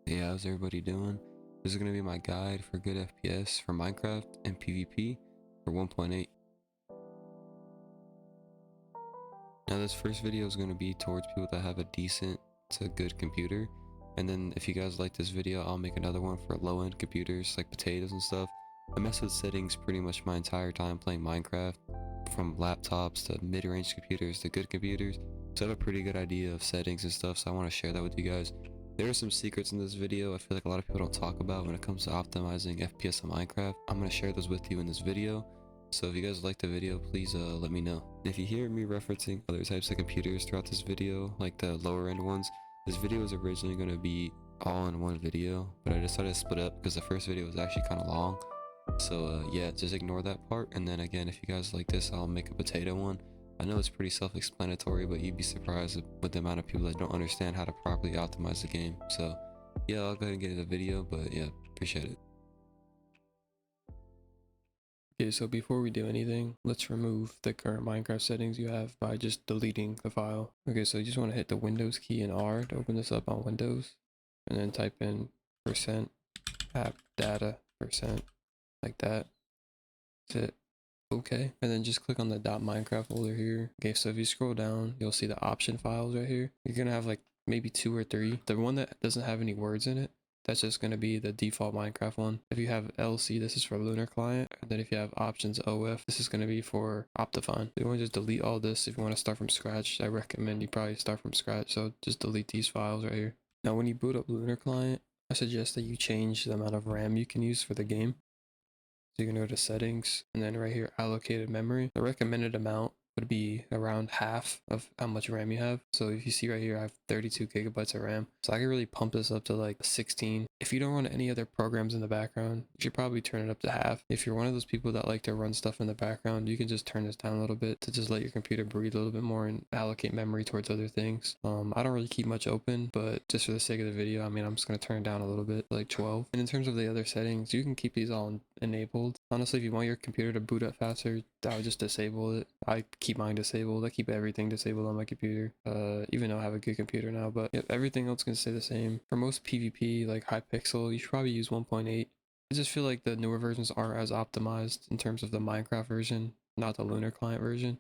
Hey, how's everybody doing? This is going to be my guide for good FPS for Minecraft and PvP for 1.8. Now this first video is going to be towards people that have a decent to good computer, and then if you guys like this video, I'll make another one for low-end computers like potatoes and stuff. I mess with settings pretty much my entire time playing Minecraft, from laptops to mid-range computers to good computers, so I have a pretty good idea of settings and stuff, so I want to share that with you guys. There are some secrets in this video I feel like a lot of people don't talk about when it comes to optimizing FPS on Minecraft. I'm going to share those with you in this video. So if you guys like the video, please let me know. If you hear me referencing other types of computers throughout this video, like the lower end ones, this video was originally going to be all in one video, but I decided to split up because the first video was actually kind of long. So yeah, just ignore that part. And then again, if you guys like this, I'll make a potato one. I know it's pretty self-explanatory, but you'd be surprised with the amount of people that don't understand how to properly optimize the game. So yeah, I'll go ahead and get into the video, but yeah, appreciate it. Okay, so before we do anything, let's remove the current Minecraft settings you have by just deleting the file. Okay, so you just want to hit the Windows key and R to open this up on Windows, and then type in %app data %, like that. That's it. Okay, and then just click on the .minecraft folder here. Okay, so if you scroll down, you'll see the option files right here. You're gonna have like maybe 2 or 3. The one that doesn't have any words in it, that's just going to be the default Minecraft one. If you have LC, this is for Lunar client. And then if you have options OF, this is going to be for Optifine. You want to just delete all this if you want to start from scratch. I recommend you probably start from scratch. So just delete these files right here. Now, when you boot up Lunar client, I suggest that you change the amount of RAM you can use for the game. So you can go to settings and then right here, allocated memory. The recommended amount would be around half of how much RAM you have. So if you see right here, I have 32 gigabytes of RAM. So I can really pump this up to like 16. If you don't run any other programs in the background, you should probably turn it up to half. If you're one of those people that like to run stuff in the background, you can just turn this down a little bit to just let your computer breathe a little bit more and allocate memory towards other things. I don't really keep much open, but just for the sake of the video, I mean, I'm just going to turn it down a little bit, like 12. And in terms of the other settings, you can keep these all enabled. Honestly, if you want your computer to boot up faster, I would just disable it. I keep mine disabled. I keep everything disabled on my computer, even though I have a good computer now. But yep, everything else can stay the same. For most PvP, like Hypixel, you should probably use 1.8. I just feel like the newer versions aren't as optimized in terms of the Minecraft version, not the Lunar client version.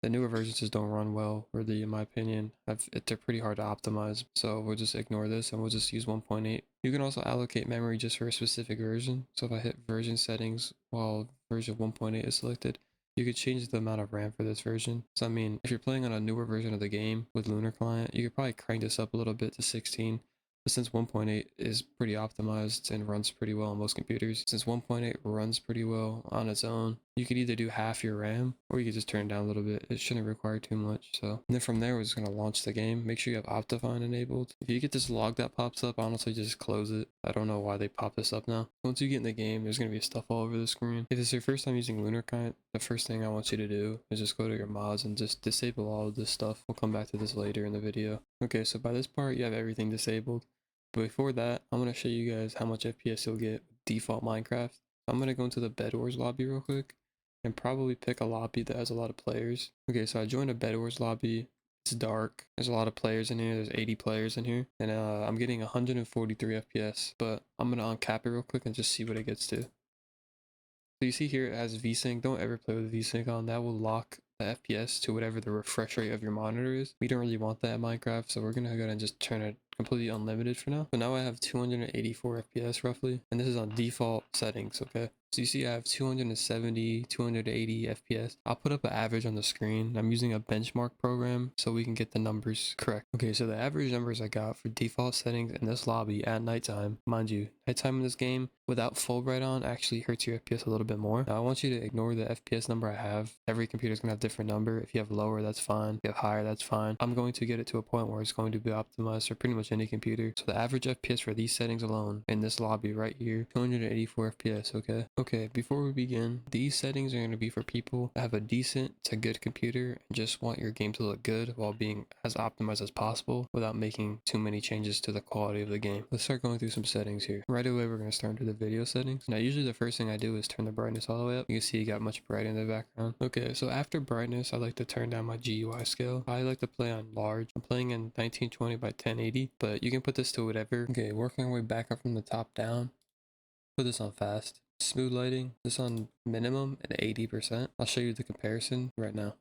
The newer versions just don't run well, really, in my opinion. They're pretty hard to optimize, so we'll just ignore this and we'll just use 1.8. You can also allocate memory just for a specific version. So if I hit version settings while version 1.8 is selected, you could change the amount of RAM for this version. So I mean, if you're playing on a newer version of the game with Lunar client, you could probably crank this up a little bit to 16. But since 1.8 is pretty optimized and runs pretty well on most computers, since 1.8 runs pretty well on its own, you could either do half your RAM or you could just turn it down a little bit. It shouldn't require too much. So, and then from there, we're just going to launch the game. Make sure you have Optifine enabled. If you get this log that pops up, honestly, just close it. I don't know why they pop this up now. Once you get in the game, there's going to be stuff all over the screen. If it's your first time using Lunar client, the first thing I want you to do is just go to your mods and just disable all of this stuff. We'll come back to this later in the video. Okay, so by this part, you have everything disabled. But before that, I'm going to show you guys how much FPS you'll get with default Minecraft. I'm going to go into the Bed Wars lobby real quick and probably pick a lobby that has a lot of players. Okay, so I joined a Bed Wars lobby. It's dark. There's a lot of players in here. There's 80 players in here. And I'm getting 143 FPS. But I'm going to uncap it real quick and just see what it gets to. So you see here it has VSync. Don't ever play with VSync on. That will lock the FPS to whatever the refresh rate of your monitor is. We don't really want that in Minecraft, so we're going to go ahead and just turn it completely unlimited for now. So now I have 284 FPS roughly, and this is on default settings, okay? So you see I have 270, 280 FPS. I'll put up an average on the screen. I'm using a benchmark program so we can get the numbers correct. Okay, so the average numbers I got for default settings in this lobby at nighttime, mind you, nighttime in this game without Fulbright on actually hurts your FPS a little bit more. Now I want you to ignore the FPS number I have. Every computer is going to have a different number. If you have lower, that's fine. If you have higher, that's fine. I'm going to get it to a point where it's going to be optimized for pretty much any computer. So the average FPS for these settings alone in this lobby right here, 284 FPS, okay? Okay, before we begin, these settings are going to be for people that have a decent to good computer and just want your game to look good while being as optimized as possible without making too many changes to the quality of the game. Let's start going through some settings here. Right away, we're going to start into the video settings. Now, usually the first thing I do is turn the brightness all the way up. You can see it got much brighter in the background. Okay, so after brightness, I like to turn down my GUI scale. I like to play on large. I'm playing in 1920 by 1080, but you can put this to whatever. Okay, working our way back up from the top down. Put this on fast. Smooth lighting, this on minimum and 80%. I'll show you the comparison right now.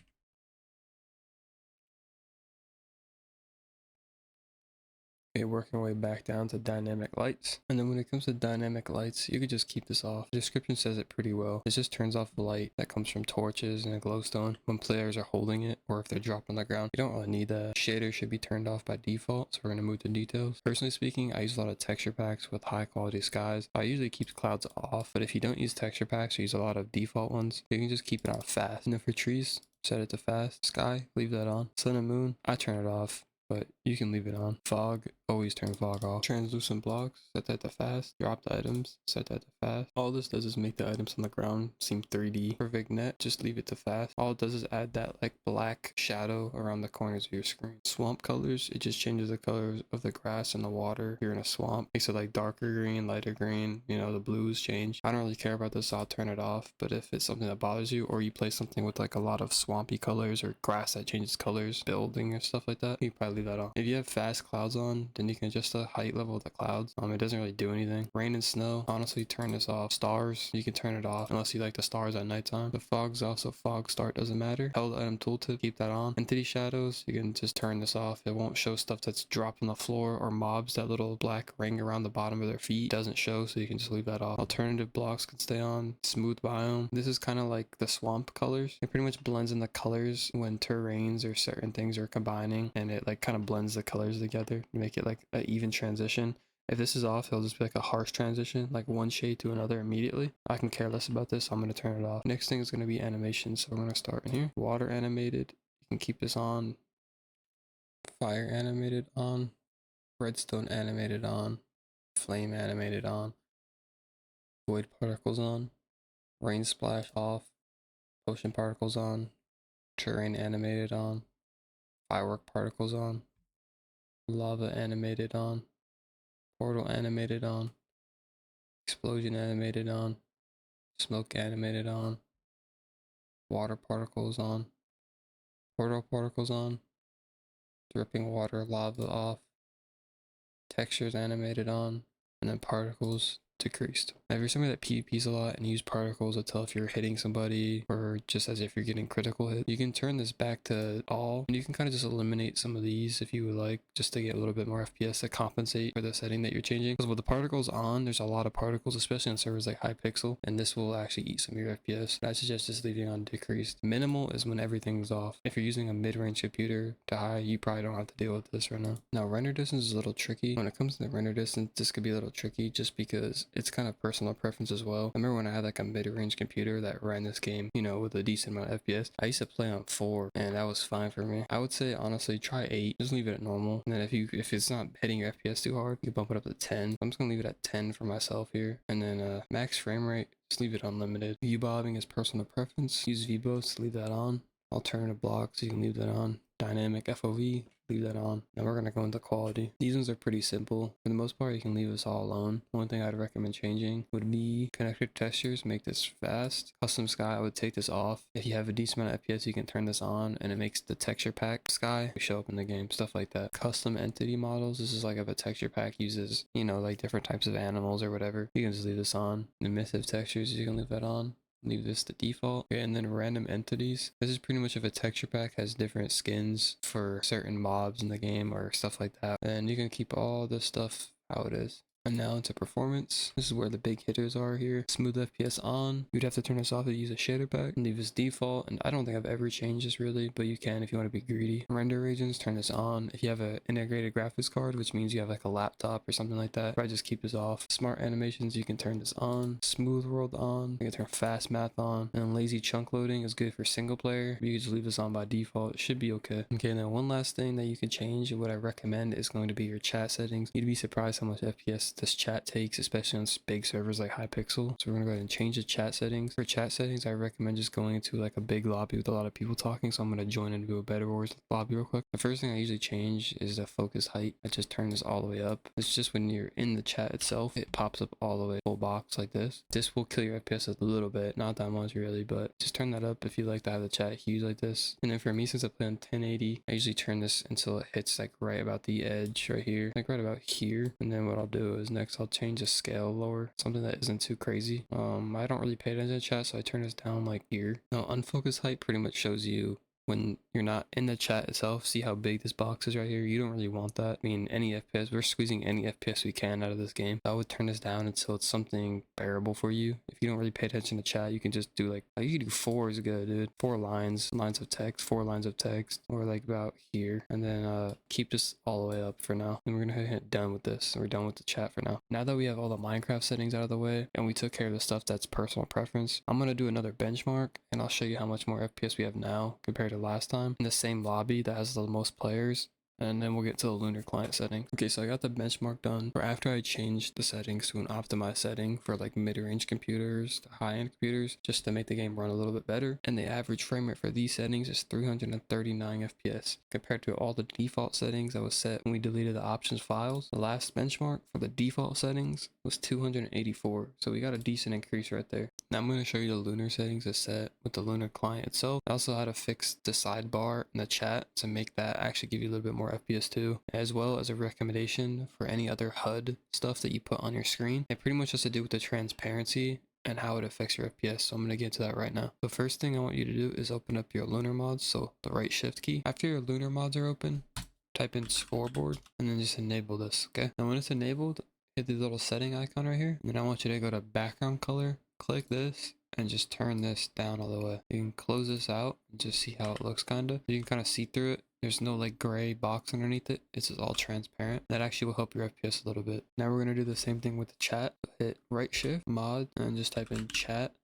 Okay, working our way back down to dynamic lights. And then when it comes to dynamic lights, you could just keep this off. The description says it pretty well. It just turns off the light that comes from torches and a glowstone when players are holding it or if they're dropped on the ground. You don't really need that. Shader should be turned off by default, so we're going to move to details. Personally speaking, I use a lot of texture packs with high quality skies. I usually keep clouds off, but if you don't use texture packs or use a lot of default ones, you can just keep it on fast. And then for trees, set it to fast. Sky, leave that on. Sun and moon, I turn it off, but you can leave it on. Fog, always turn fog off. Translucent blocks, set that to fast. Dropped items, set that to fast. All this does is make the items on the ground seem 3D. For vignette, just leave it to fast. All it does is add that like black shadow around the corners of your screen. Swamp colors, it just changes the colors of the grass and the water. You're in a swamp, makes it like darker green, lighter green, you know, the blues change. I don't really care about this, so I'll turn it off. But if it's something that bothers you, or you play something with like a lot of swampy colors or grass that changes colors, building or stuff like that, you probably leave that on. If you have fast clouds on, then you can adjust the height level of the clouds. It doesn't really do anything. Rain and snow, honestly, turn this off. Stars, you can turn it off unless you like the stars at nighttime. The fog's also fog start, doesn't matter. Held item tooltip, keep that on. Entity shadows, you can just turn this off. It won't show stuff that's dropped on the floor or mobs. That little black ring around the bottom of their feet doesn't show, so you can just leave that off. Alternative blocks can stay on. Smooth biome, this is kind of like the swamp colors. It pretty much blends in the colors when terrains or certain things are combining, and it like kind of blends the colors together to make it like an even transition. If this is off, it'll just be like a harsh transition, like one shade to another immediately. I can care less about this, so I'm going to turn it off. Next thing is going to be animation, so we're going to start in here. Water animated, you can keep this on. Fire animated on. Redstone animated on. Flame animated on. Void particles on. Rain splash off. Potion particles on. Terrain animated on. Firework particles on. Lava animated on. Portal animated on. Explosion animated on. Smoke animated on. Water particles on. Portal particles on. Dripping water lava off. Textures animated on. And then particles decreased. Now, if you're somebody that PvPs a lot and use particles to tell if you're hitting somebody or just as if you're getting critical hit, you can turn this back to all, and you can kind of just eliminate some of these if you would like, just to get a little bit more FPS to compensate for the setting that you're changing. Because with the particles on, there's a lot of particles, especially on servers like Hypixel, and this will actually eat some of your FPS. I suggest just leaving on decreased. Minimal is when everything's off. If you're using a mid-range computer to high, you probably don't have to deal with this right now. Now, render distance is a little tricky. When it comes to the render distance, this could be a little tricky just because it's kind of personal preference as well. I remember when I had like a mid-range computer that ran this game, you know, with a decent amount of FPS. I used to play on 4 and that was fine for me. I would say honestly try 8, just leave it at normal. And then if it's not hitting your FPS too hard, you can bump it up to 10. I'm just gonna leave it at 10 for myself here. And then max frame rate, just leave it unlimited. V-bobbing is personal preference. Use V-bows to leave that on. Alternative blocks, you can leave that on. Dynamic FOV, leave that on. Now we're going to go into quality. These ones are pretty simple. For the most part, you can leave this all alone. One thing I'd recommend changing would be connector textures, make this fast. Custom sky, I would take this off. If you have a decent amount of FPS, you can turn this on and it makes the texture pack sky show up in the game, stuff like that. Custom entity models, this is like if a texture pack uses, you know, like different types of animals or whatever, you can just leave this on. Emissive textures, you can leave that on. Leave this to default. Okay, and then random entities. This is pretty much if a texture pack has different skins for certain mobs in the game or stuff like that. And you can keep all this stuff how it is. And now into performance. This is where the big hitters are here. Smooth FPS on. You'd have to turn this off to use a shader pack. Leave this default. And I don't think I've ever changed this really, but you can if you want to be greedy. Render agents, turn this on. If you have an integrated graphics card, which means you have like a laptop or something like that, I just keep this off. Smart animations, you can turn this on. Smooth world on. You can turn fast math on. And lazy chunk loading is good for single player. You can just leave this on by default. It should be okay. Okay, and then one last thing that you can change and what I recommend is going to be your chat settings. You'd be surprised how much FPS this chat takes, especially on big servers like Hypixel. So we're gonna go ahead and change the chat settings. For chat settings, I recommend just going into like a big lobby with a lot of people talking. So I'm gonna join into a Better Wars lobby real quick. The first thing I usually change is the focus height. I just turn this all the way up. It's just when you're in the chat itself, it pops up all the way full box like this. This will kill your FPS a little bit, not that much really, but just turn that up if you like to have the chat huge like this. And then for me, since I play on 1080, I usually turn this until it hits like right about the edge right here, like right about here. And then what I'll do is next I'll change the scale lower, something that isn't too crazy. I don't really pay attention to chat, so I turn this down like here. Now unfocused height pretty much shows you when you're not in the chat itself. See how big this box is right here? You don't really want that. I mean, any FPS, we're squeezing any FPS we can out of this game. I would turn this down until it's something bearable for you. If you don't really pay attention to chat, you can just do like you can do 4 is good, dude. 4 lines of text, 4 lines of text, or like about here. And then keep this all the way up for now. And we're gonna hit done with this. And we're done with the chat for now. Now that we have all the Minecraft settings out of the way, and we took care of the stuff that's personal preference, I'm gonna do another benchmark, and I'll show you how much more FPS we have now compared to last time in the same lobby that has the most players, and then we'll get to the Lunar client setting. Okay, so I got the benchmark done for after I changed the settings to an optimized setting for like mid-range computers to high-end computers, just to make the game run a little bit better. And the average frame rate for these settings is 339 FPS compared to all the default settings that was set when we deleted the options files. The last benchmark for the default settings was 284, so we got a decent increase right there. Now I'm going to show you the Lunar settings as set with the Lunar client itself. I also had to fix the sidebar in the chat to make that actually give you a little bit more FPS too, as well as a recommendation for any other HUD stuff that you put on your screen. It pretty much has to do with the transparency and how it affects your FPS, so I'm going to get to that right now. The first thing I want you to do is open up your Lunar mods, so the right shift key. After your Lunar mods are open, type in scoreboard and then just enable this, okay? Now when it's enabled, hit the little setting icon right here, and then I want you to go to background color, click this, and just turn this down all the way. You can close this out and just see how it looks kinda. You can kind of see through it. There's no like gray box underneath it. It's just all transparent. That actually will help your FPS a little bit. Now we're gonna do the same thing with the chat. Hit right shift, mod, and just type in chat,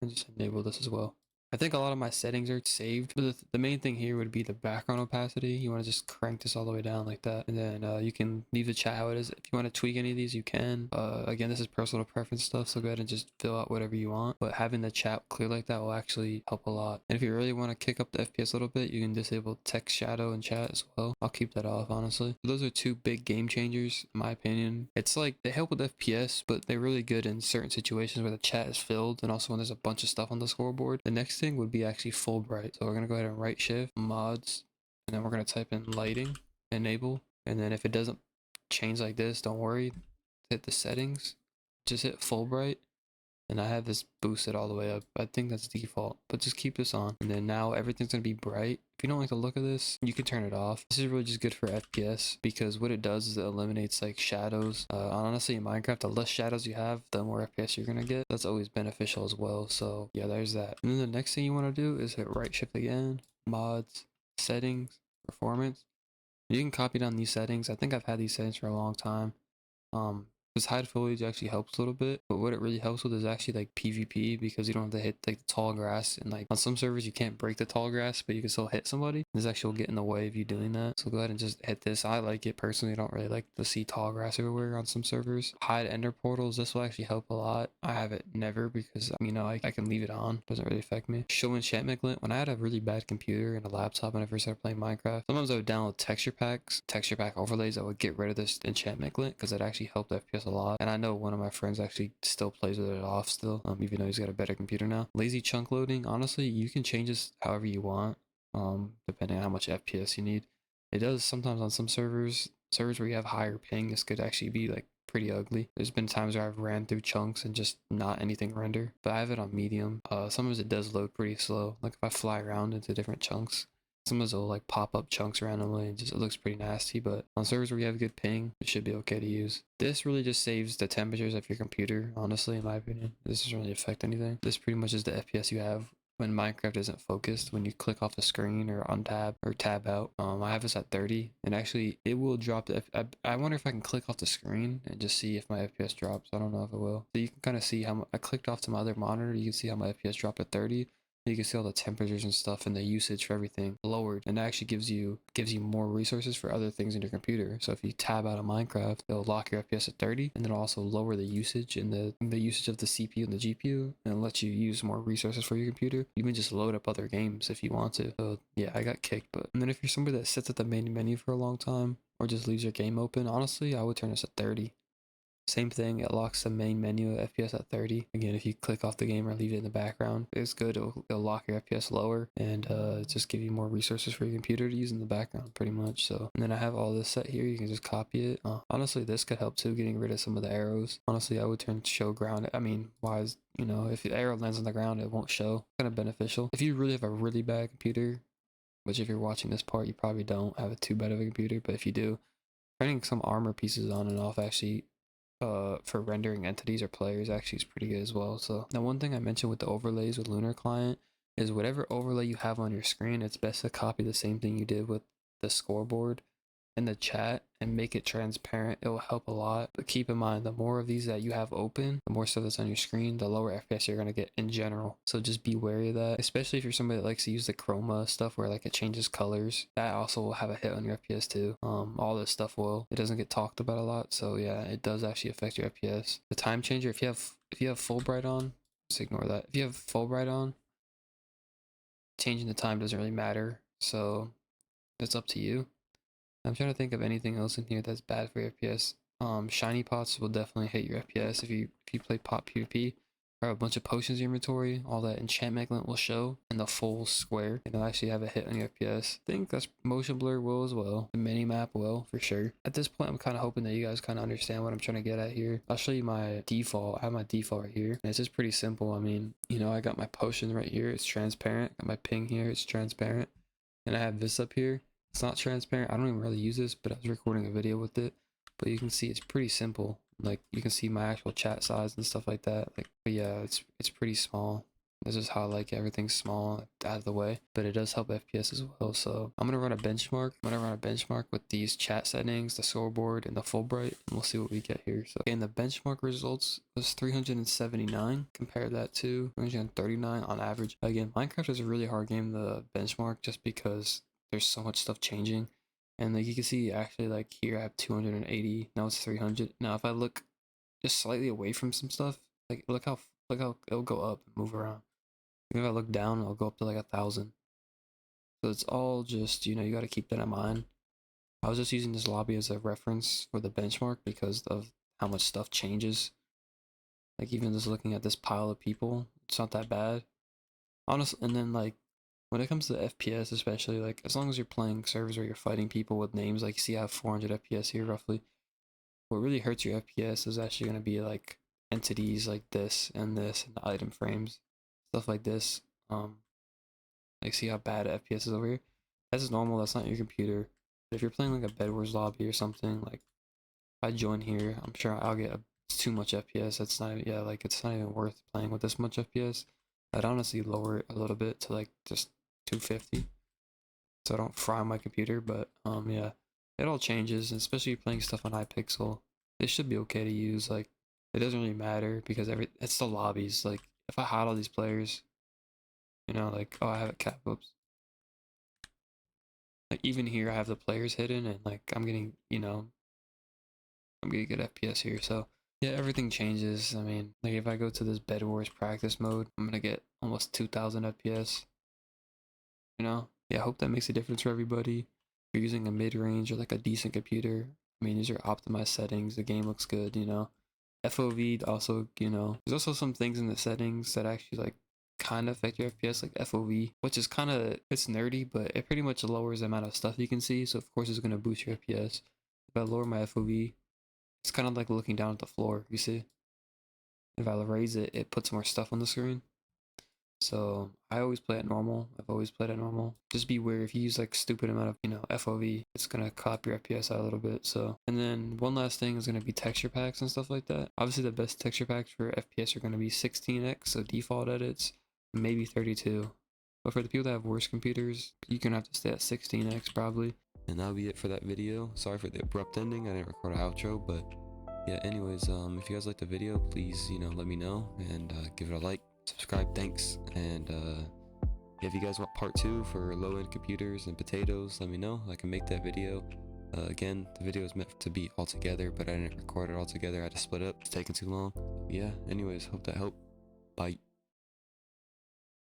and just enable this as well. I think a lot of my settings are saved, but the main thing here would be the background opacity. You want to just crank this all the way down like that, and then you can leave the chat how it is. If you want to tweak any of these, you can. Again, this is personal preference stuff, so go ahead and just fill out whatever you want, but having the chat clear like that will actually help a lot. And if you really want to kick up the FPS a little bit, you can disable text shadow in chat as well. I'll keep that off, honestly. Those are 2 big game changers in my opinion. It's like they help with FPS, but they're really good in certain situations where the chat is filled, and also when there's a bunch of stuff on the scoreboard. The next thing would be actually full bright. So we're going to go ahead and right shift, mods, and then we're going to type in lighting, enable. And then if it doesn't change like this, don't worry, hit the settings, just hit full bright. And I have this boosted all the way up. I think that's default, but just keep this on. And then now everything's going to be bright. If you don't like the look of this, you can turn it off. This is really just good for FPS because what it does is it eliminates like shadows. Honestly, in Minecraft, the less shadows you have, the more FPS you're going to get. That's always beneficial as well. So yeah, there's that. And then the next thing you want to do is hit right shift again, mods, settings, performance. You can copy down these settings. I think I've had these settings for a long time. This hide foliage actually helps a little bit, but what it really helps with is actually like PvP, because you don't have to hit like the tall grass, and like on some servers you can't break the tall grass, but you can still hit somebody. This actually will get in the way of you doing that. So go ahead and just hit this. I like it personally. I don't really like to see tall grass everywhere on some servers. Hide ender portals. This will actually help a lot. I have it never because you know I can leave it on. Doesn't really affect me. Show enchantment glint. When I had a really bad computer and a laptop when I first started playing Minecraft, sometimes I would download texture packs, texture pack overlays that would get rid of this enchantment glint because it actually helped FPS a lot. And I know one of my friends actually still plays with it off still, even though he's got a better computer now. Lazy chunk loading, honestly, you can change this however you want, depending on how much FPS you need. It does sometimes on some servers where you have higher ping, this could actually be like pretty ugly. There's been times where I've ran through chunks and just not anything render, but I have it on medium. Sometimes it does load pretty slow. Like if I fly around into different chunks, sometimes it'll like pop up chunks randomly and just it looks pretty nasty, but on servers where you have good ping, it should be okay to use. This really just saves the temperatures of your computer, honestly, in my opinion. This doesn't really affect anything. This pretty much is the FPS you have when Minecraft isn't focused, when you click off the screen or untab or tab out. I have this at 30, and actually it will drop the I wonder if I can click off the screen and just see if my FPS drops. I don't know if it will. So you can kind of see how I clicked off to my other monitor. You can see how my FPS dropped to 30. You can see all the temperatures and stuff and the usage for everything lowered, and it actually gives you more resources for other things in your computer. So if you tab out of Minecraft, it'll lock your FPS at 30, and then it'll also lower the usage and the usage of the CPU and the GPU, and let you use more resources for your computer. You can just load up other games if you want to. So yeah, I got kicked. But and then if you're somebody that sits at the main menu for a long time or just leaves your game open, honestly, I would turn this at 30. Same thing, it locks the main menu of FPS at 30. Again, if you click off the game or leave it in the background, it's good. It'll lock your FPS lower and just give you more resources for your computer to use in the background, pretty much. So, and then I have all this set here. You can just copy it. Honestly, this could help too, getting rid of some of the arrows. Honestly, I would turn show ground. I mean, why is, if the arrow lands on the ground, it won't show. Kind of beneficial. If you really have a really bad computer, which if you're watching this part, you probably don't have a too bad of a computer, but if you do, turning some armor pieces on and off actually for rendering entities or players actually is pretty good as well. So now one thing I mentioned with the overlays with Lunar client is whatever overlay you have on your screen, it's best to copy the same thing you did with the scoreboard in the chat and make it transparent. It will help a lot. But keep in mind, the more of these that you have open, the more stuff that's on your screen, the lower FPS you're going to get in general. So just be wary of that, especially if you're somebody that likes to use the chroma stuff where like it changes colors. That also will have a hit on your FPS too. All this stuff will. It doesn't get talked about a lot. So yeah, it does actually affect your FPS. The time changer, if you have full bright on, just ignore that. If you have full bright on, changing the time doesn't really matter. So it's up to you. I'm trying to think of anything else in here that's bad for your FPS. Shiny pots will definitely hit your FPS if you play pot PvP. Or have a bunch of potions in your inventory, all that enchantment glint will show in the full square. It'll actually have a hit on your FPS. I think that's motion blur will as well. The mini map will for sure. At this point, I'm kind of hoping that you guys kind of understand what I'm trying to get at here. I'll show you my default. I have my default right here. And it's just pretty simple. I mean, I got my potion right here. It's transparent. Got my ping here. It's transparent. And I have this up here. It's not transparent. I don't even really use this, but I was recording a video with it. But you can see it's pretty simple. Like you can see my actual chat size and stuff like that. But yeah, it's pretty small. This is how like everything's small out of the way, but it does help FPS as well. So I'm gonna run a benchmark. With these chat settings, the scoreboard, and the full bright, and we'll see what we get here. So again, the benchmark results was 379. Compare that to 339 on average. Again, Minecraft is a really hard game to benchmark just because there's so much stuff changing. And like you can see actually like here I have 280, now it's 300. Now if I look just slightly away from some stuff, like look how it'll go up and move around. If I look down, it'll go up to like 1,000. So it's all just, you got to keep that in mind. I was just using this lobby as a reference for the benchmark because of how much stuff changes. Like even just looking at this pile of people, it's not that bad. Honestly, and then like when it comes to FPS, especially, like as long as you're playing servers where you're fighting people with names, like you see I have 400 FPS here roughly. What really hurts your FPS is actually going to be like entities like this and the item frames, stuff like this. Like see how bad FPS is over here? That's normal, that's not your computer. But if you're playing like a Bed Wars lobby or something, like if I join here, I'm sure I'll get too much FPS. That's not, yeah, like it's not even worth playing with this much FPS. I'd honestly lower it a little bit to like just 250 so I don't fry my computer. But yeah, it all changes, and especially if you're playing stuff on iPixel, it should be okay to use. Like it doesn't really matter because it's the lobbies. Like if I hide all these players, like, oh, I have it cap, whoops, like even here I have the players hidden, and like I'm getting good FPS here. So yeah, everything changes. I mean, like if I go to this Bed Wars practice mode, I'm gonna get almost 2,000 FPS. Yeah, I hope that makes a difference for everybody. If you're using a mid-range or like a decent computer, I mean, these are optimized settings. The game looks good, FOV also, there's also some things in the settings that actually like kind of affect your FPS, like FOV, which is kind of, it's nerdy, but it pretty much lowers the amount of stuff you can see. So of course it's going to boost your FPS. If I lower my FOV, it's kind of like looking down at the floor, you see? If I raise it, it puts more stuff on the screen. So I always play it normal. I've always played it normal. Just be aware if you use like stupid amount of, FOV, it's gonna cop your FPS out a little bit. So, and then one last thing is gonna be texture packs and stuff like that. Obviously the best texture packs for FPS are gonna be 16x, so default edits, maybe 32. But for the people that have worse computers, you're gonna have to stay at 16x probably. And that'll be it for that video. Sorry for the abrupt ending. I didn't record an outro, but yeah, anyways, if you guys liked the video, please, let me know and give it a like, subscribe, thanks, and if you guys want part 2 for low-end computers and potatoes, let me know. I can make that video. Again, the video is meant to be all together, but I didn't record it all together. I had to split up. It's taking too long. Yeah, anyways, hope that helped. Bye.